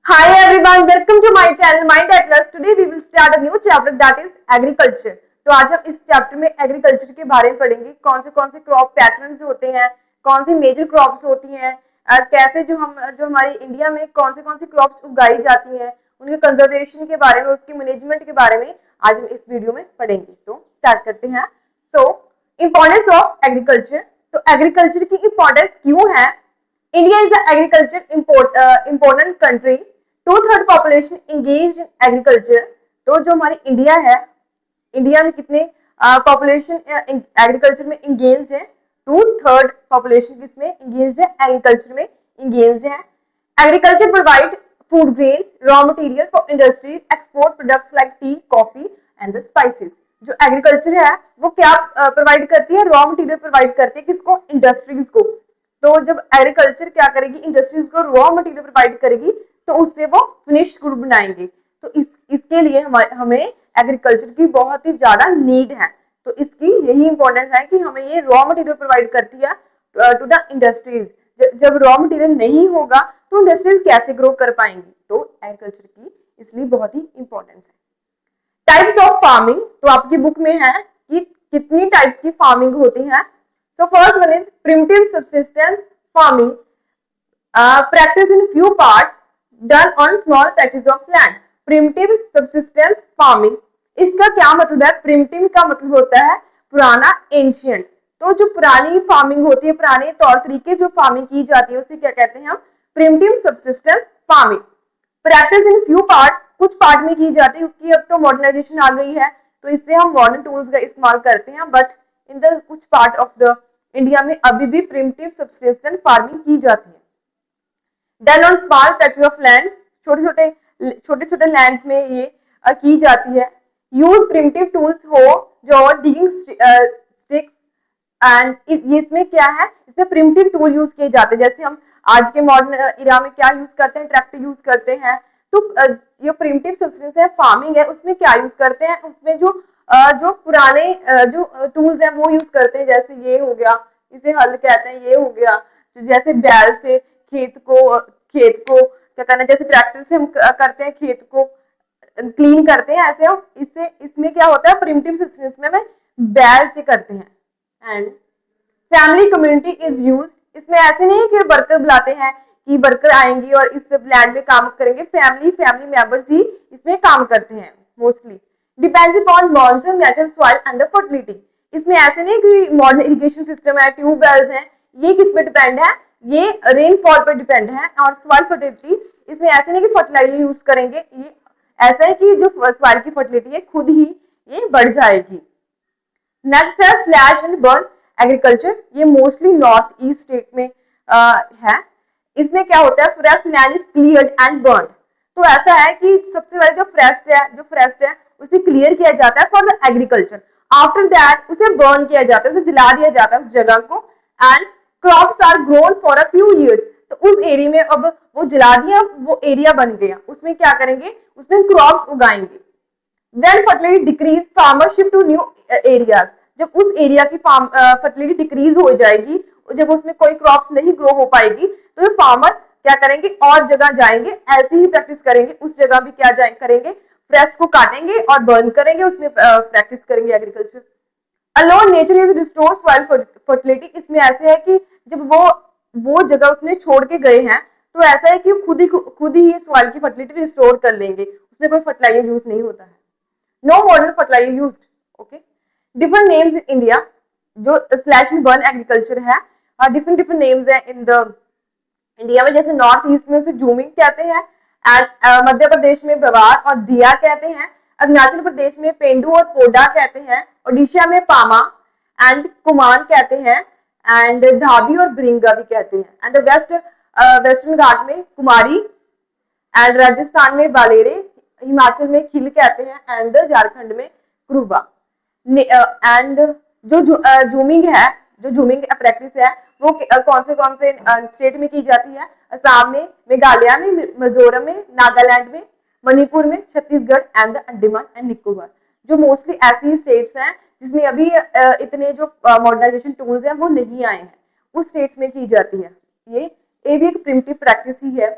Hi everyone, welcome to my channel Mind Atlas. Today we will start a new chapter that is agriculture. तो आज हम इस chapter में agriculture के बारे में पढ़ेंगे। कौन से क्रॉप पैटर्न्स होते हैं, कौन सी मेजर क्रॉप्स होती हैं, कैसे जो हमारे इंडिया में कौन सी क्रॉप्स उगाई जाती हैं, उनके कंजर्वेशन के बारे में, उसके मैनेजमेंट के बारे में आज हम इस वीडियो में पढ़ेंगे। तो स्टार्ट करते हैं। सो इम्पोर्टेंस ऑफ एग्रीकल्चर। तो एग्रीकल्चर की इम्पोर्टेंस क्यों है? India is agriculture important country. 2/3 population engage in agriculture. तो जो हमारी इंडिया है, इंडिया में कितने पॉपुलेशन एग्रीकल्चर में इंगेज है? 2/3 पॉपुलेशन किसमें इंगेज है? एग्रीकल्चर में इंगेज है। Agriculture provide food grains, raw material for industries, export products like T, coffee and the spices. जो एग्रीकल्चर है वो क्या प्रोवाइड करती है? रॉ मटेरियल प्रोवाइड करती है। किसको? इंडस्ट्रीज को। तो जब एग्रीकल्चर क्या करेगी? इंडस्ट्रीज को रॉ मटेरियल प्रोवाइड करेगी, तो उससे वो फिनिश्ड गुड बनाएंगे। तो इसके लिए हमें एग्रीकल्चर की बहुत ही ज्यादा नीड है। तो इसकी यही इंपॉर्टेंस है कि हमें ये रॉ मटेरियल प्रोवाइड करती है टू द इंडस्ट्रीज। जब रॉ मटेरियल नहीं होगा तो इंडस्ट्रीज कैसे ग्रो कर पाएंगी? तो एग्रीकल्चर की इसलिए बहुत ही इंपॉर्टेंस है। Types of farming. तो आपकी बुक में है कि कितनी टाइप्स की फार्मिंग होती है। So first one is primitive subsistence farming, practice in few parts, done on small patches of land. Primitive subsistence farming, इसका क्या मतलब है? Primitive का मतलब होता है पुराना, ancient। तो जो पुरानी फार्मिंग होती है, पुराने तौर तरीके जो फार्मिंग की जाती है, उसे क्या कहते हैं हम? Primitive subsistence farming। Practice in few parts, कुछ पार्ट में की जाती है, क्योंकि अब तो मॉडर्नाइजेशन आ गई है, तो इससे हम मॉडर्न टूल्स का इस्तेमाल करते हैं। बट इन द कुछ पार्ट ऑफ द इंडिया में अभी भी प्रिमिटिव सब्सिस्टेंस फार्मिंग की जाती है। Done on small patches of land, छोटे छोटे लैंड्स में ये की जाती है। यूज प्रिमिटिव टूल्स हो जो डिगिंग स्टिक्स एंड इसमें क्या है? इसमें प्रिमिटिव टूल यूज किए जाते हैं। जैसे हम आज के मॉडर्न इरा में क्या यूज करते हैं? ट्रैक्टर यूज करते हैं। तो ये प्रिमिटिव सब्सिस्टेंस है फार्मिंग है, उसमें क्या यूज करते हैं? उसमें जो पुराने जो टूल्स हैं वो यूज करते हैं। जैसे ये हो गया, इसे हल कहते हैं, ये हो गया। जैसे बैल से खेत को क्या करना है? जैसे ट्रैक्टर से हम करते हैं, खेत को क्लीन करते हैं, ऐसे हम इसमें क्या होता है? प्रिमिटिव सब्सिस्टेंस में बैल से करते हैं। And family community is use, इसमें ऐसे नहीं है कि वर्कर बुलाते हैं कि वर्कर आएंगे और इस लैंड में काम करेंगे। फैमिली मेंबर्स ही इसमें काम करते हैं mostly. Depends upon monsoon, natural soil and the fertility. इसमें ऐसे नहीं कि मॉडर्न इरिगेशन सिस्टम है, ट्यूबवेल्स हैं, ये किस पे डिपेंड है? ये रेनफॉल पर डिपेंड है। और सॉइल फर्टिलिटी, इसमें ऐसे नहीं कि फर्टिलाइजर यूज करेंगे, ये ऐसा है कि जो सॉइल की फर्टिलिटी है खुद ही ये बढ़ जाएगी। नेक्स्ट है स्लैश एंड बर्न एग्रीकल्चर। ये मोस्टली नॉर्थ ईस्ट स्टेट में है। इसमें क्या होता है? Fresh land is cleared and burn. तो ऐसा है कि सबसे पहले जो फ्रेस्ट है उसे क्लियर किया जाता है for the agriculture. After that उसे बर्न किया जाता है, उसे जला दिया जाता है उस जगह को। And crops are grown for a few years. तो उस एरिया में अब वो जला दिया, वो एरिया बन गया, उसमें क्या करेंगे? उसमें crops उगाएंगे। When fertility decrease, farmers shift to new areas। जब उस एरिया की फर्टिलिटी डिक्रीज हो जाएगी, जब उसमें कोई क्रॉप्स नहीं ग्रो हो पाएगी, तो ये फार्मर क्या करेंगे? और जगह जाएंगे, ऐसी ही प्रैक्टिस करेंगे। उस जगह भी क्या करेंगे? फ्रेश को काटेंगे और बर्न करेंगे, उसमें प्रैक्टिस करेंगे agriculture. Alone nature is restore soil fertility. इसमें ऐसे है कि जब वो जगह उसने छोड़ के गए हैं, तो ऐसा है कि खुद ही सॉइल की फर्टिलिटी रिस्टोर कर लेंगे, उसमें कोई फर्टिलाइजर यूज नहीं होता है। No modern fertilizer used. Okay. Different names in India. जो स्लैश एंड बर्न एग्रीकल्चर है, डिफरेंट नेम्स है इन द इंडिया में। जैसे नॉर्थ ईस्ट में उसे जूमिंग कहते हैं, एंड मध्य प्रदेश में बवार और दिया कहते हैं, अरुणाचल प्रदेश में पेंडू और पोडा कहते हैं, ओडिशा में पामा एंड कुमान कहते हैं, एंड धाबी और ब्रिंगा भी कहते हैं। एंड वेस्टर्न घाट में कुमारी, एंड राजस्थान में बालेरे, हिमाचल में खिल कहते हैं, एंड झारखंड में क्रूबा। एंड जूमिंग है, जो जूमिंग प्रैक्टिस है वो कौन से स्टेट में की जाती है? असम में, मेघालय में, मिजोरम में, नागालैंड में, मणिपुर में, छत्तीसगढ़ एंड अंडमान एंड निकोबार। जो मोस्टली ऐसी स्टेट्स हैं जिसमें अभी इतने जो मॉडर्नाइजेशन टूल्स हैं वो नहीं आए हैं, उस स्टेट्स में की जाती है। ये भी एक प्रिमिटिव प्रैक्टिस ही है।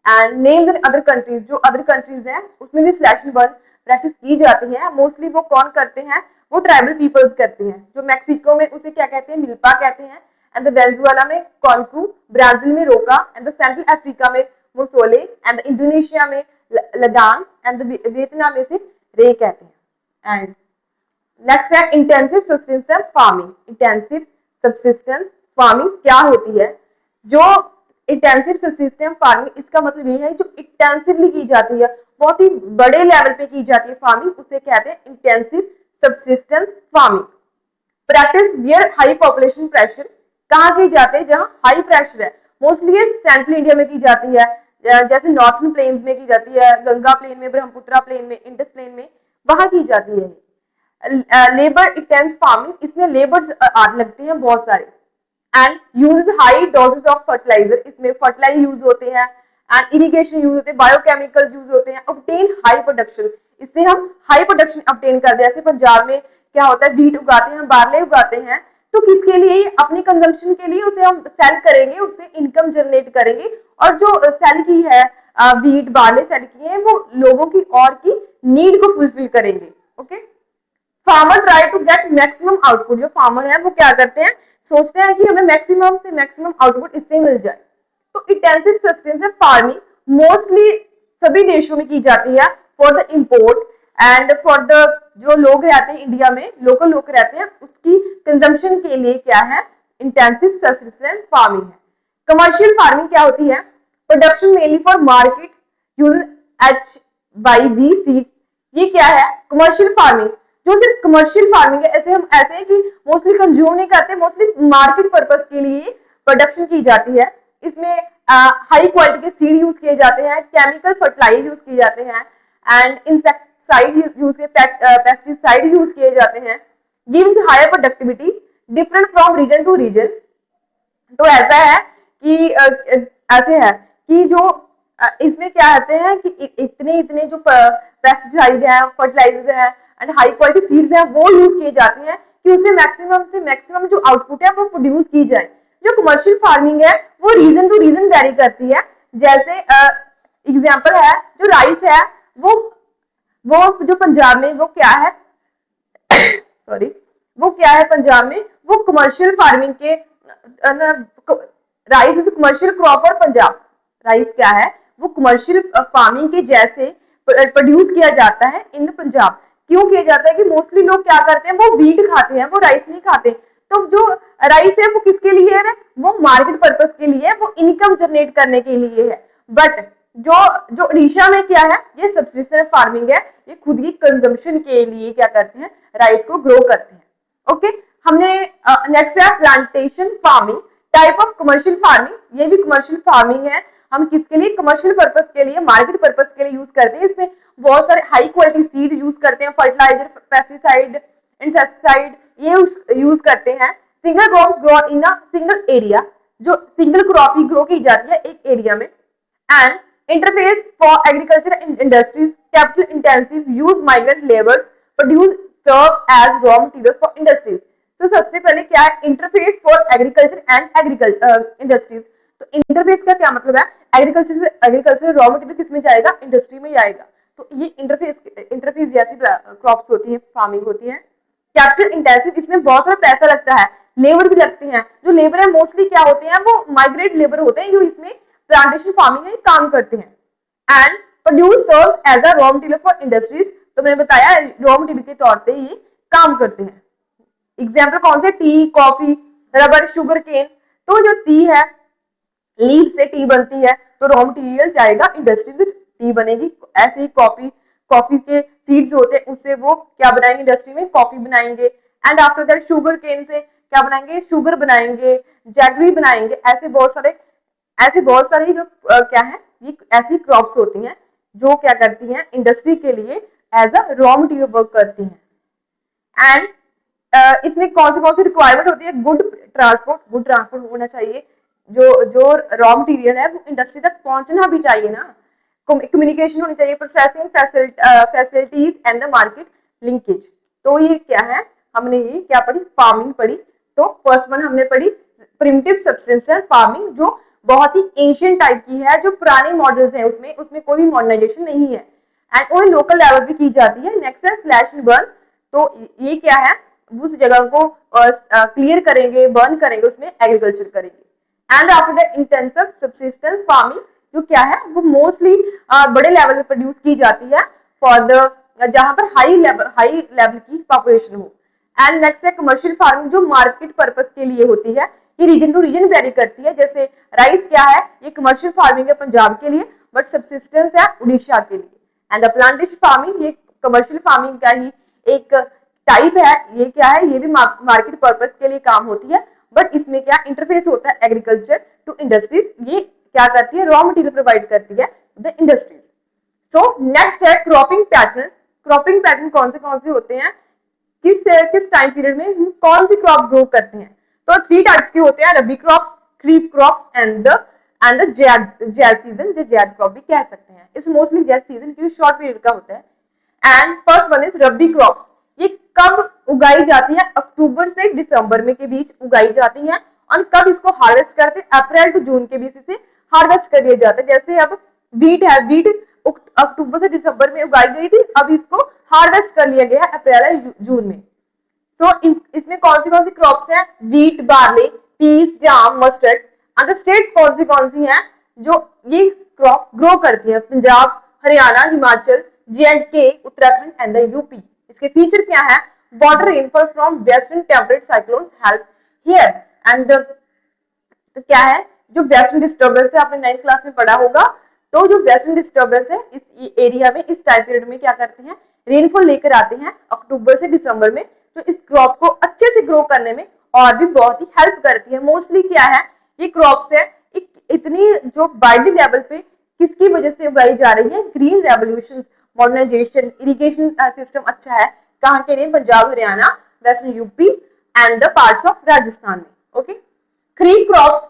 And names in other countries, जो अदर कंट्रीज हैं उसमें भी सिलेक्शन 1 प्रैक्टिस की जाती है। मोस्टली वो कौन करते हैं, वो ट्राइबल पीपल्स करते हैं। जो मैक्सिको में उसे क्या कहते हैं, मिल्पा कहते हैं, एंड द वेनेजुएला में कॉन्कू, ब्राजील में रोका, एंड द सेंट्रल अफ्रीका में मोसोले, एंड इंडोनेशिया में लदान, एंड वियतनाम में से रे कहते हैं। एंड नेक्स्ट है intensive subsistence farming. Intensive subsistence farming क्या होती है? जो इंटेंसिव सब्सिस्टेंस फार्मिंग, इसका मतलब ये है जो इंटेंसिवली की जाती है, बहुत ही बड़े लेवल पे की जाती है फार्मिंग, उसे कहते हैं intensive subsistence farming. Practice wear high population pressure, कहाँ की जाती है? जहां हाई प्रेशर है। मोस्टली ये सेंट्रल इंडिया में की जाती है, जैसे नॉर्थन प्लेन्स में की जाती है, गंगा प्लेन में, ब्रह्मपुत्रा प्लेन में, इंडस प्लेन में, वहां की जाती है। लेबर इंटेंस फार्मिंग, इसमें लेबर्स लगते हैं बहुत सारे। And use high doses of fertiliser, इसमें फर्टिलाइजर यूज होते हैं, एंड इरिगेशन यूज होते हैं, बायोकेमिकल यूज होते हैं। ऑब्टेन हाई प्रोडक्शन, इससे हम हाई प्रोडक्शन ऑब्टेन करते हैं। जैसे पंजाब में क्या होता है, व्हीट उगाते हैं, बार्ले उगाते हैं, तो किसके लिए? अपनी कंजम्पशन के लिए, उसे हम सेल करेंगे, उससे इनकम जनरेट करेंगे। और जो सेल की है व्हीट बार्ले सेल की है, वो लोगों की और की नीड को फुलफिल करेंगे। Okay, farmer try to get maximum output, जो फार्मर है वो क्या करते हैं, सोचते हैं कि हमें मैक्सिमम से मैक्सिमम आउटपुट इससे मिल जाए। तो इंटेंसिव सस्टेनेंस फार्मिंग मोस्टली सभी देशों में की जाती है for the import and for the, जो लोग रहते हैं इंडिया में, लोकल लोग रहते हैं, उसकी कंजम्पशन के लिए क्या है, इंटेंसिव सस्टेनेंस फार्मिंग है। कमर्शियल फार्मिंग क्या होती है? Production mainly for market, use HYV seeds, ये क्या है? Commercial farming. जो सिर्फ कमर्शियल फार्मिंग है, ऐसे हम ऐसे है कि मोस्टली कंज्यूम नहीं करते, मोस्टली मार्केट पर्पस के लिए प्रोडक्शन की जाती है। इसमें हाई क्वालिटी के सीड यूज किए जाते हैं, केमिकल फर्टिलाइजर यूज किए जाते हैं, एंड इंसेक्टिसाइड यूज के पेस्टिसाइड यूज किए जाते हैं। Gives higher productivity different from region to region. तो ऐसा है कि ऐसे है कि जो इसमें क्या कहते हैं कि इतने इतने जो पेस्टिसाइड है, फर्टिलाइजर है, एंड हाई क्वालिटी सीड्स हैं, वो यूज किए जाते हैं कि उससे मैक्सिमम जो आउटपुट है वो प्रोड्यूस की जाए। जो कमर्शियल फार्मिंग है वो रीजन टू रीजन वेरी करती है। जैसे एग्जांपल है, जो राइस है वो जो पंजाब में वो क्या है सॉरी, वो क्या है पंजाब में, वो कमर्शियल फार्मिंग के, rice is commercial crop for Punjab. Rice क्या है, वो कमर्शियल फार्मिंग के जैसे प्रोड्यूस किया जाता है इन पंजाब। क्यों किया जाता है कि मोस्टली लोग क्या करते हैं, वो व्हीट खाते हैं, वो राइस नहीं खाते। तो जो राइस है वो किसके लिए है, वो मार्केट पर्पस के लिए है, वो इनकम जनरेट करने के लिए है। बट जो जो उड़ीसा में क्या है, ये सब्सिस्टेंस फार्मिंग है, ये खुद की कंजम्पशन के लिए क्या करते हैं, राइस को ग्रो करते हैं। ओके, हमने नेक्स्ट है plantation farming, type of commercial farming. ये भी कमर्शियल फार्मिंग है, हम किसके लिए, कमर्शियल पर्पस के लिए, मार्केट पर्पस के लिए यूज करते हैं। इसमें बहुत सारे हाई क्वालिटी सीड यूज करते हैं, फर्टिलाइजर, पेस्टिसाइड, इंसेक्टिसाइड ये यूज करते हैं। Single crops grown in a single area, जो सिंगल क्रॉप ही ग्रो की जाती है एक एरिया में। And interface for agriculture and industries, capital intensive, use migrant labours, produce, serve as raw material for industries. तो सबसे पहले क्या है, interface for agriculture and industries. तो इंटरफेस का क्या मतलब है, एग्रीकल्चर रॉ मटेरियल किसमें जाएगा, इंडस्ट्री में जाएगा। तो ये इंटरफेस जैसी क्रॉप्स होती है, फार्मिंग होती है। कैपिटल इंटेंसिव, इसमें बहुत सारा पैसा लगता है, लेबर भी लगते हैं। जो लेबर है मोस्टली क्या होते हैं, वो माइग्रेट लेबर होते हैं, जो इसमें प्लांटेशन फार्मिंग में काम करते हैं। And produce serves as a raw material for industries, तो मैंने बताया रॉ मटेरियल के तौर पे ये काम करते हैं। एग्जाम्पल कौन से, tea, coffee, rubber, sugar cane. तो जो टी है, लीव से टी बनती है, तो रॉ मटेरियल जाएगा इंडस्ट्री में, टी बनेगी। ऐसे ही कॉफी के सीड्स होते हैं, उससे वो क्या बनाएंगे, इंडस्ट्री में कॉफी बनाएंगे। And after that sugar cane से क्या बनाएंगे, शुगर बनाएंगे, जैगरी बनाएंगे। ऐसे बहुत सारे जो क्या है, ये ऐसी क्रॉप्स होती हैं जो क्या करती हैं, इंडस्ट्री के लिए as a raw material work करती हैं। एंड इसमें कौन सी रिक्वायरमेंट होती है, गुड ट्रांसपोर्ट होना चाहिए। जो रॉ मटेरियल है वो इंडस्ट्री तक पहुंचना भी चाहिए ना, कम्युनिकेशन होनी चाहिए, processing facilities and the market linkage. तो ये क्या है, हमने ये क्या पढ़ी, फार्मिंग पढ़ी। तो फर्स्ट वन हमने पढ़ी प्रिमिटिव सब्सिस्टेंस फार्मिंग, जो बहुत ही एंशियंट टाइप की है, जो पुराने मॉडल्स हैं उसमें उसमें कोई भी मॉडर्नाइजेशन नहीं है एंड वो लोकल लेवल पे की जाती है। नेक्स्ट है स्लैश एंड बर्न। तो ये क्या है, उस जगह को क्लियर करेंगे, बर्न करेंगे, उसमें एग्रीकल्चर करेंगे। And after the intensive subsistence farming, जो क्या है वो मोस्टली बड़े लेवल पे प्रोड्यूस की जाती है फॉर द जहां पर हाई लेवल की पॉपुलेशन हो। एंड नेक्स्ट है कमर्शियल फार्मिंग, जो मार्केट पर्पस के लिए होती है। ये रीजन टू रीजन वेरी करती है। जैसे राइस क्या है, ये कमर्शियल फार्मिंग है पंजाब के लिए, बट सब्सिस्टेंस है उड़ीसा के लिए। एंड द प्लांटेशन फार्मिंग, ये कमर्शियल फार्मिंग का ही एक टाइप है। ये क्या है, ये भी मार्केट पर्पस के लिए काम होती है, बट इसमें क्या इंटरफेस होता है एग्रीकल्चर टू इंडस्ट्रीज। ये क्या करती है, रॉ मटेरियल प्रोवाइड करती है द इंडस्ट्रीज। सो नेक्स्ट है क्रॉपिंग पैटर्न्स। क्रॉपिंग पैटर्न कौन से होते हैं, किस टाइम पीरियड में हम कौन सी क्रॉप ग्रो करते हैं। तो 3 टाइप्स के होते हैं, rabi crops, kharif crops and the zaid season, जो जैद क्रॉप भी कह सकते हैं। इस मोस्टली जैद सीजन क्योंकि शॉर्ट पीरियड का होता है। And first one is rabi crops. ये कब उगाई जाती है, अक्टूबर से दिसंबर में के बीच उगाई जाती है। और कब इसको हार्वेस्ट करते हैं, अप्रैल टू जून के बीच से हार्वेस्ट कर दिया जाता है। जैसे अब वीट है, वीट अक्टूबर से दिसंबर में उगाई गई थी, अब इसको हार्वेस्ट कर लिया गया है अप्रैल या जून में। सो इसमें कौन सी क्रॉप्स हैं, वीट, बार्ले, पीस, जाम, मस्टर्ड। अदर स्टेट्स कौन सी हैं जो ये क्रॉप्स ग्रो करती हैं, Punjab, Haryana, Himachal, जे&के, Uttarakhand and the UP. इसके फीचर क्या है, water rainfall from western temperate cyclones help here. And तो क्या है, जो वेस्टर्न डिस्टर्बेंस है, आपने 9th क्लास में पढ़ा होगा, तो जो वेस्टर्न डिस्टर्बेंस है इस एरिया में, इस टाइम पीरियड में क्या करते हैं, रेनफॉल लेकर आते हैं अक्टूबर से दिसंबर में, तो इस क्रॉप को अच्छे से ग्रो करने में और भी बहुत ही हेल्प करती है। मोस्टली क्या है, ये क्रॉप्स है इतनी जो वाइडली लेवल पे किसकी वजह से उगाई जा रही है, green revolution, modernisation, irrigation system अच्छा है, कहाँ के लिए, Punjab, Haryana, western UP and the parts of Rajasthan में। ओके, खरीफ क्रॉप्स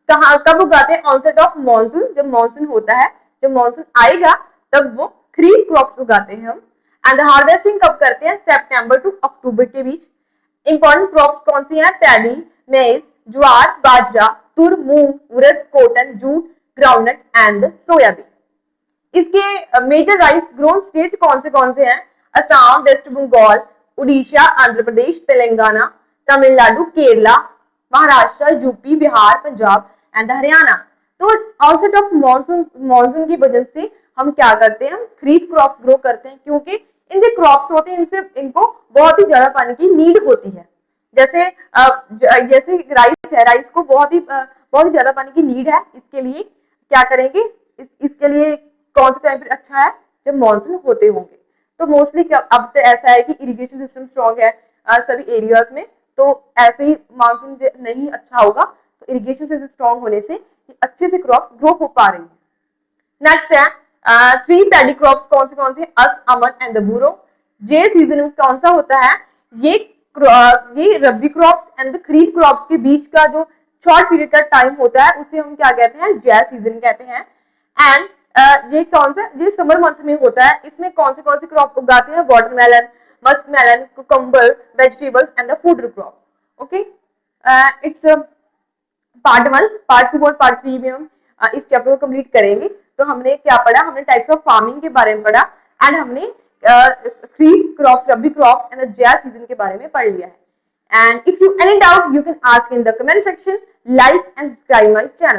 कहाँ कब उगाते हैं, ऑनसेट ऑफ मॉनसून, जब मॉनसून होता है, जब मॉनसून आएगा तब वो खरीफ क्रॉप्स उगाते हैं हम। एंड हार्वेस्टिंग कब करते हैं, सितंबर टू अक्टूबर के बीच। इंपॉर्टेंट क्रॉप्स कौन सी हैं, पैडी, मेज, ज्वार, बाजरा, तुर, मूंग, उड़द, cotton, jute, groundnut and soybean. इसके मेजर राइस ग्रोन स्टेट कौन से हैं, Assam, waste Bengal, Orissa, Andhra Pradesh, Telangana, Tamil Nadu, Kerala, Maharashtra, UP, Bihar, Punjab and Haryana. तो ऑनसेट ऑफ मॉनसून की वजह से हम क्या करते हैं, हम खरीफ क्रॉप्स ग्रो करते हैं, क्योंकि इनके क्रॉप्स होते हैं, इनसे इनको बहुत ही ज्यादा पानी की नीड होती है। जैसे राइस है, राइस को बहुत ही ज्यादा पानी की नीड है। इसके लिए क्या करेंगे, इसके लिए कौन सा टाइम अच्छा है, जब मॉनसून होते होंगे। तो मोस्टली अब तो ऐसा है कि इरिगेशन सिस्टम स्ट्रॉन्ग है सभी एरियाज में, तो ऐसे ही मानसून नहीं अच्छा होगा, तो इरिगेशन सिस्टम स्ट्रॉन्ग होने से अच्छे से क्रॉप ग्रो हो पा रही है। नेक्स्ट है 3 पैडी क्रॉप्स कौन से, अस, अमन एंड द बूरो। जे सीजन में कौन सा होता है, ये rabi crops and the kharif crops के बीच का जो शॉर्ट पीरियड का टाइम होता है, उसे हम क्या कहते हैं, जै सीजन कहते हैं। एंड ये ये समर मंथ में होता है। इसमें कौन सी क्रॉप उगाते हैं, watermelon, muskmelon, cucumber, vegetables and the food crops. Okay, it's part 1, part 2 और पार्ट 3 में हम इस चैप्टर को कंप्लीट करेंगे। तो हमने क्या पढ़ा, हमने टाइप्स ऑफ फार्मिंग के बारे में पढ़ा एंड हमने kharif crops, rabi crops and zaid season के बारे में पढ़ लिया है। And if you any doubt you can ask in the comment section, like and subscribe my channel.